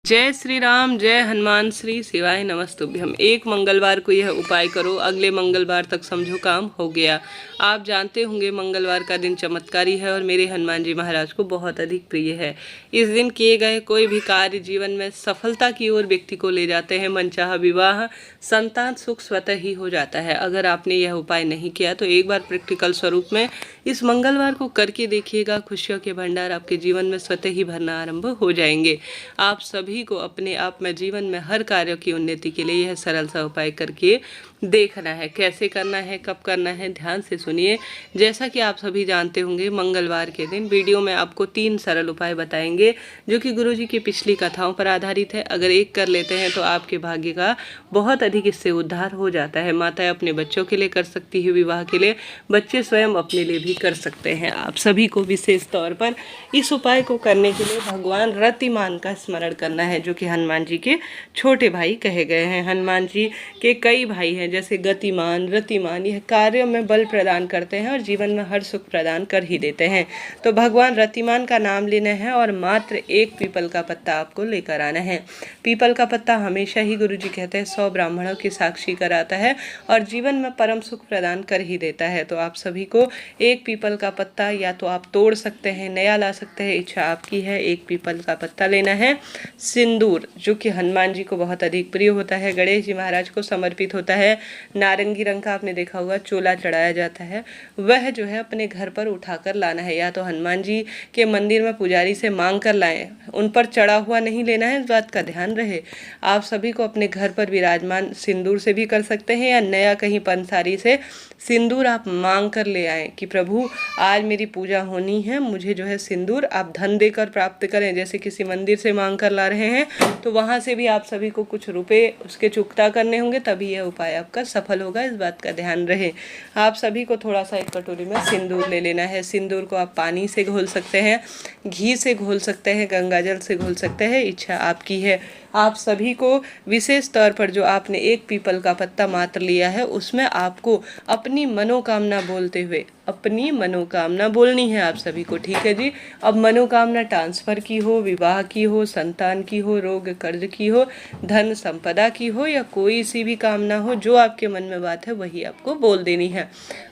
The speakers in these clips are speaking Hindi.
जय श्री राम, जय हनुमान श्री शिवाय नमस्तुभ्यम। एक मंगलवार को यह उपाय करो, अगले मंगलवार तक समझो काम हो गया। आप जानते होंगे मंगलवार का दिन चमत्कारी है और मेरे हनुमान जी महाराज को बहुत अधिक प्रिय है। इस दिन किए गए कोई भी कार्य जीवन में सफलता की ओर व्यक्ति को ले जाते हैं। मनचाहा विवाह, संतान सुख स्वतः ही हो जाता है। अगर आपने यह उपाय नहीं किया तो एक बार प्रैक्टिकल स्वरूप में इस मंगलवार को करके देखिएगा। खुशियों के भंडार आपके जीवन में स्वतः ही भरना आरंभ हो जाएंगे। आप सभी को अपने आप में जीवन में हर कार्य की उन्नति के लिए यह सरल सा उपाय करके देखना है। कैसे करना है, कब करना है, ध्यान से सुनिए। जैसा कि आप सभी जानते होंगे मंगलवार के दिन वीडियो में आपको 3 सरल उपाय बताएंगे जो कि गुरुजी की पिछली कथाओं पर आधारित है। अगर एक कर लेते हैं तो आपके भाग्य का बहुत अधिक इससे उद्धार हो जाता है। माताएं अपने बच्चों के लिए कर सकती है, विवाह के लिए, बच्चे स्वयं अपने लिए भी कर सकते हैं। आप सभी को विशेष तौर पर इस उपाय को करने के लिए भगवान रतिमान का स्मरण करना है जो कि हनुमान जी के छोटे भाई कहे गए हैं। हनुमान जी के कई भाई हैं जैसे गतिमान, रतिमान। यह कार्यों में बल प्रदान करते हैं और जीवन में हर सुख प्रदान कर ही देते हैं। तो भगवान रतिमान का नाम लेना है और मात्र एक पीपल का पत्ता आपको लेकर आना है। पीपल का पत्ता हमेशा ही गुरुजी कहते हैं 100 ब्राह्मणों की साक्षी कराता है और जीवन में परम सुख प्रदान कर ही देता है। तो आप सभी को एक पीपल का पत्ता या तो आप तोड़ सकते हैं, नया ला सकते हैं, इच्छा आपकी है। एक पीपल का पत्ता लेना है। सिंदूर जो कि हनुमान जी को बहुत अधिक प्रिय होता है, गणेश जी महाराज को समर्पित होता है। नारंगी रंग का आपने देखा होगा चोला चढ़ाया जाता है, वह जो है अपने घर पर उठाकर लाना है। या तो हनुमान जी के मंदिर में पुजारी से मांग कर लाएं, उन पर चढ़ा हुआ नहीं लेना है, इस बात का ध्यान रहे। आप सभी को अपने घर पर विराजमान सिंदूर से भी कर सकते हैं या नया कहीं पंसारी से सिंदूर आप मांग कर ले आएँ कि प्रभु आज मेरी पूजा होनी है, मुझे जो है सिंदूर आप धन देकर प्राप्त करें। जैसे किसी मंदिर से मांग कर ला रहे हैं तो वहाँ से भी आप सभी को कुछ रुपए उसके चुकता करने होंगे, तभी यह उपाय आपका सफल होगा, इस बात का ध्यान रहे। आप सभी को थोड़ा सा एक कटोरी में सिंदूर ले लेना है। सिंदूर को आप पानी से घोल सकते हैं, घी से घोल सकते हैं, गंगा जल से घोल सकते हैं, इच्छा आपकी है। आप सभी को विशेष तौर पर जो आपने एक पीपल का पत्ता मात्र लिया है उसमें आपको अपनी मनोकामना बोलते हुए अपनी मनोकामना बोलनी है आप सभी को, ठीक है जी। अब मनोकामना ट्रांसफ़र की हो, विवाह की हो, संतान की हो, रोग कर्ज की हो, धन संपदा की हो या कोई सी भी कामना हो, जो आपके मन में बात है वही आपको बोल देनी है।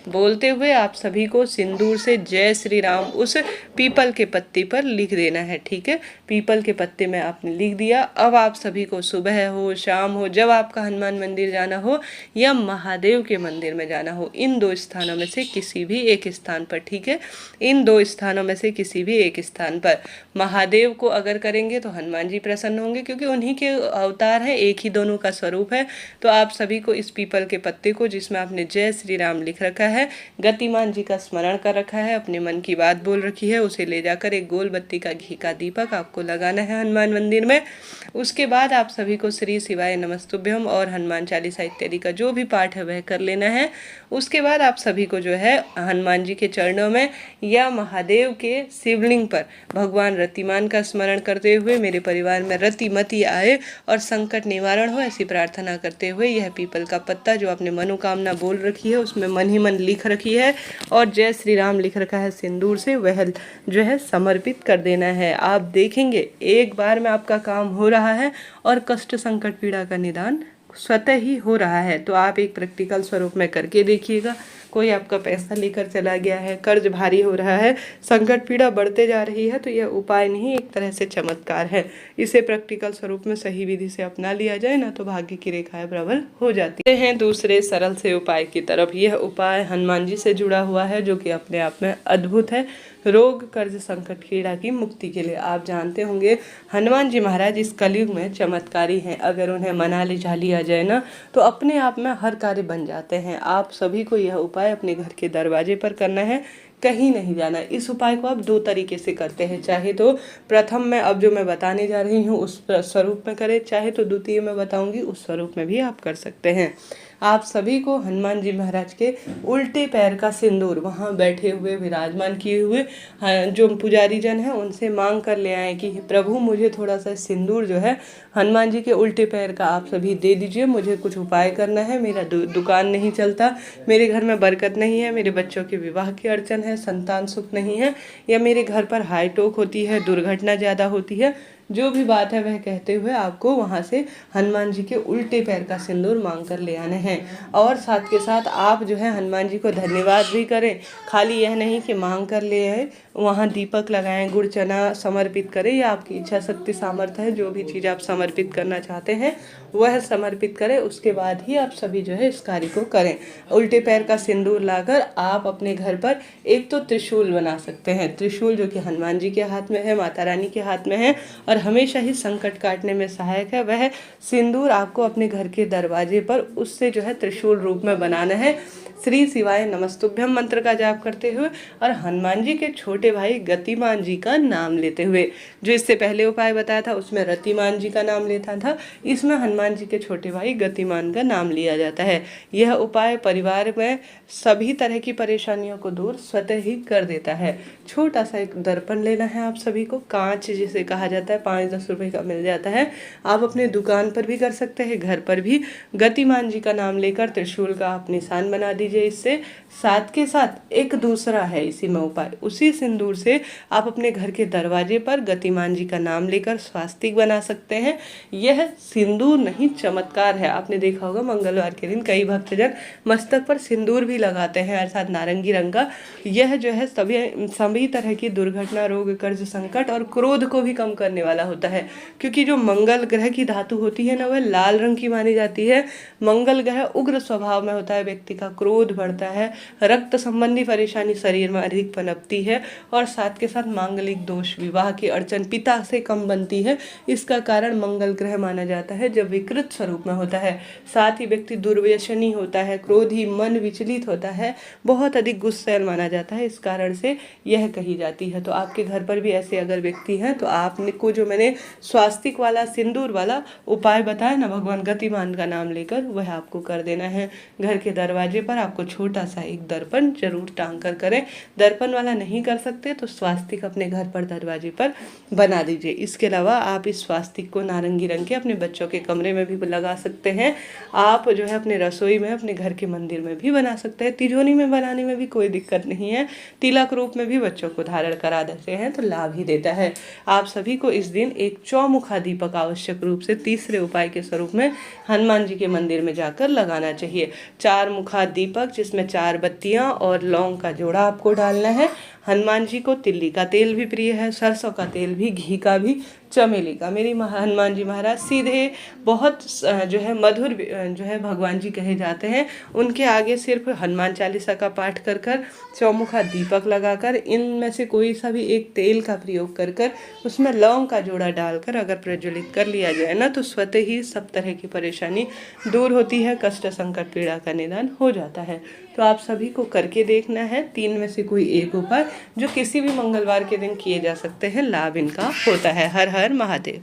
बोलते हुए आप सभी को सिंदूर से जय श्री राम उस पीपल के पत्ते पर लिख देना है, ठीक है। पीपल के पत्ते में आपने लिख दिया। अब आप सभी को सुबह हो, शाम हो, जब आपका हनुमान मंदिर जाना हो या महादेव के मंदिर में जाना हो, इन 2 स्थानों में से किसी भी एक स्थान पर, ठीक है, इन 2 स्थानों में से किसी भी एक स्थान पर। महादेव को अगर करेंगे तो हनुमान जी प्रसन्न होंगे क्योंकि उन्हीं के अवतार है, एक ही दोनों का स्वरूप है। तो आप सभी को इस पीपल के पत्ते को जिसमें आपने जय श्री राम लिख रखा है, गतिमान जी का स्मरण कर रखा है, अपने मन की बात बोल रखी है, उसे ले जाकर एक गोल बत्ती का घी का दीपक आपको लगाना है हनुमान मंदिर में। उसके बाद आप सभी को श्री शिवाय नमस्तुभ्यम और हनुमान चालीसा इत्यादि का जो भी पाठ है वह कर लेना है। उसके बाद आप सभी को जो है हनुमान जी के चरणों में या महादेव के शिवलिंग पर भगवान रतिमान का स्मरण करते हुए मेरे परिवार में रतिमति आए और संकट निवारण हो, ऐसी प्रार्थना करते हुए यह पीपल का पत्ता जो आपने मनोकामना बोल रखी है उसमें मन ही मन लिख रखी है और जय श्री राम लिख रखा है सिंदूर से, वह जो है समर्पित कर देना है। आप देखेंगे एक बार में आपका काम हो रहा है और कष्ट संकट पीड़ा का निदान स्वतः ही हो रहा है। तो आप एक प्रैक्टिकल स्वरूप में करके देखिएगा। कोई आपका पैसा लेकर चला गया है, कर्ज भारी हो रहा है, संकट पीड़ा बढ़ते जा रही है, तो यह उपाय नहीं एक तरह से चमत्कार है। इसे प्रैक्टिकल स्वरूप में सही विधि से अपना लिया जाए ना तो भाग्य की रेखाएं प्रबल हो जाती हैं। दूसरे सरल से उपाय की तरफ। यह उपाय हनुमान जी से जुड़ा हुआ है जो कि अपने आप में अद्भुत है। रोग कर्ज संकट पीड़ा की मुक्ति के लिए आप जानते होंगे हनुमान जी महाराज इस कलयुग में चमत्कारी हैं। अगर उन्हें मना लिया जाए ना तो अपने आप में हर कार्य बन जाते हैं। आप सभी को यह उपाय अपने घर के दरवाजे पर करना है, कहीं नहीं जाना। इस उपाय को आप 2 तरीके से करते हैं, चाहे तो प्रथम में अब जो मैं बताने जा रही हूँ उस स्वरूप में करें, चाहे तो द्वितीय में बताऊंगी उस स्वरूप में भी आप कर सकते हैं। आप सभी को हनुमान जी महाराज के उल्टे पैर का सिंदूर वहाँ बैठे हुए विराजमान किए हुए जो पुजारी जन हैं उनसे मांग कर ले आए कि प्रभु मुझे थोड़ा सा सिंदूर जो है हनुमान जी के उल्टे पैर का आप सभी दे दीजिए, मुझे कुछ उपाय करना है, मेरा दुकान नहीं चलता, मेरे घर में बरकत नहीं है, मेरे बच्चों के विवाह की अड़चन है, संतान सुख नहीं है, या मेरे घर पर हाई टोक होती है, दुर्घटना ज़्यादा होती है, जो भी बात है वह कहते हुए आपको वहाँ से हनुमान जी के उल्टे पैर का सिंदूर मांग कर ले आने हैं। और साथ के साथ आप जो है हनुमान जी को धन्यवाद भी करें, खाली यह नहीं कि मांग कर ले आए, वहाँ दीपक लगाएं, गुड़ चना समर्पित करें, या आपकी इच्छा शक्ति सामर्थ्य है जो भी चीज़ आप समर्पित करना चाहते हैं वह समर्पित करें। उसके बाद ही आप सभी जो है इस कार्य को करें। उल्टे पैर का सिंदूर लाकर आप अपने घर पर एक तो त्रिशूल बना सकते हैं, त्रिशूल जो कि हनुमान जी के हाथ में है, माता रानी के हाथ में है और हमेशा ही संकट काटने में सहायक है। वह सिंदूर आपको अपने घर के दरवाजे पर उससे जो है त्रिशूल रूप में बनाना है। श्री शिवाय नमस्तुभ्यम मंत्र का जाप करते हुए और हनुमान जी के छोटे भाई गतिमान जी का नाम लेते हुए। जो इससे पहले उपाय बताया था उसमें रतिमान जी का नाम लेता था, इसमें हनुमान जी के छोटे भाई गतिमान का नाम लिया जाता है। यह उपाय परिवार में सभी तरह की परेशानियों को दूर स्वतः ही कर देता है। छोटा सा एक दर्पण लेना है आप सभी को, कांच जिसे कहा जाता है, 5-10 रुपए का मिल जाता है। आप अपने दुकान पर भी कर सकते हैं, घर पर भी गतिमान जी का नाम लेकर त्रिशूल का आप निशान बना दीजिए। इससे साथ के साथ एक दूसरा है इसी में उपाय, उसी सिंदूर से आप अपने घर के दरवाजे पर गतिमान जी का नाम लेकर स्वास्तिक बना सकते हैं। यह सिंदूर नहीं चमत्कार है। आपने देखा होगा मंगलवार के दिन कई भक्तजन मस्तक पर सिंदूर भी लगाते हैं, अर्थात नारंगी रंग का। यह जो है सभी तरह की दुर्घटना, रोग, कर्ज, संकट और क्रोध को भी कम करने वाला होता है, क्योंकि जो मंगल ग्रह की धातु होती है ना वह लाल रंग की मानी जाती है। मंगल ग्रह उग्र स्वभाव में होता है, व्यक्ति का क्रोध बढ़ता है, रक्त संबंधी परेशानी शरीर में अधिक पनपती है और साथ के साथ मांगलिक दोष, विवाह की अड़चन, पिता से कम बनती है। इसका कारण मंगल ग्रह माना जाता है जब विकृत स्वरूप में होता है। साथ ही व्यक्ति दुर्व्यसनी होता है, क्रोधी, मन विचलित होता है, बहुत अधिक गुस्सैल माना जाता है। इस कारण से यह कही जाती है। तो आपके घर पर भी ऐसे अगर व्यक्ति हैं तो आपने को जो मैंने स्वास्तिक वाला सिंदूर वाला उपाय बताया ना, भगवान गतिमान का नाम लेकर, वह आपको कर देना है। घर के दरवाजे पर आपको छोटा सा एक दर्पण जरूर टांग कर करें। दर्पण वाला नहीं कर सकते तो स्वास्तिक अपने घर पर दरवाजे पर बना दीजिए। इसके अलावा आप इस स्वास्तिक को नारंगी रंग के अपने बच्चों के कमरे में भी लगा सकते हैं। आप जो है अपने रसोई में, अपने घर के मंदिर में भी बना सकते हैं। तिजोरी में बनाने में भी कोई दिक्कत नहीं है। तिलक रूप में भी बच्चों को धारण करा देते हैं तो लाभ ही देता है। आप सभी को इस दिन एक चौमुखा दीपक आवश्यक रूप से तीसरे उपाय के स्वरूप में हनुमान जी के मंदिर में जाकर लगाना चाहिए। 4 मुखा दीपक जिसमें 4 बत्तियां और लौंग का जोड़ा आपको डालना है। हनुमान जी को तिल्ली का तेल भी प्रिय है, सरसों का तेल भी, घी का भी, चमेली का। मेरी हनुमान जी महाराज सीधे बहुत जो है मधुर जो है भगवान जी कहे जाते हैं। उनके आगे सिर्फ हनुमान चालीसा का पाठ कर कर, चौमुखा दीपक लगाकर, इनमें से कोई सा भी एक तेल का प्रयोग कर कर उसमें लौंग का जोड़ा डालकर अगर प्रज्वलित कर लिया जाए ना तो स्वतः ही सब तरह की परेशानी दूर होती है, कष्ट संकट पीड़ा का निदान हो जाता है। तो आप सभी को करके देखना है। 3 में से कोई एक उपाय जो किसी भी मंगलवार के दिन किए जा सकते हैं, लाभ इनका होता है। हर हर महादेव।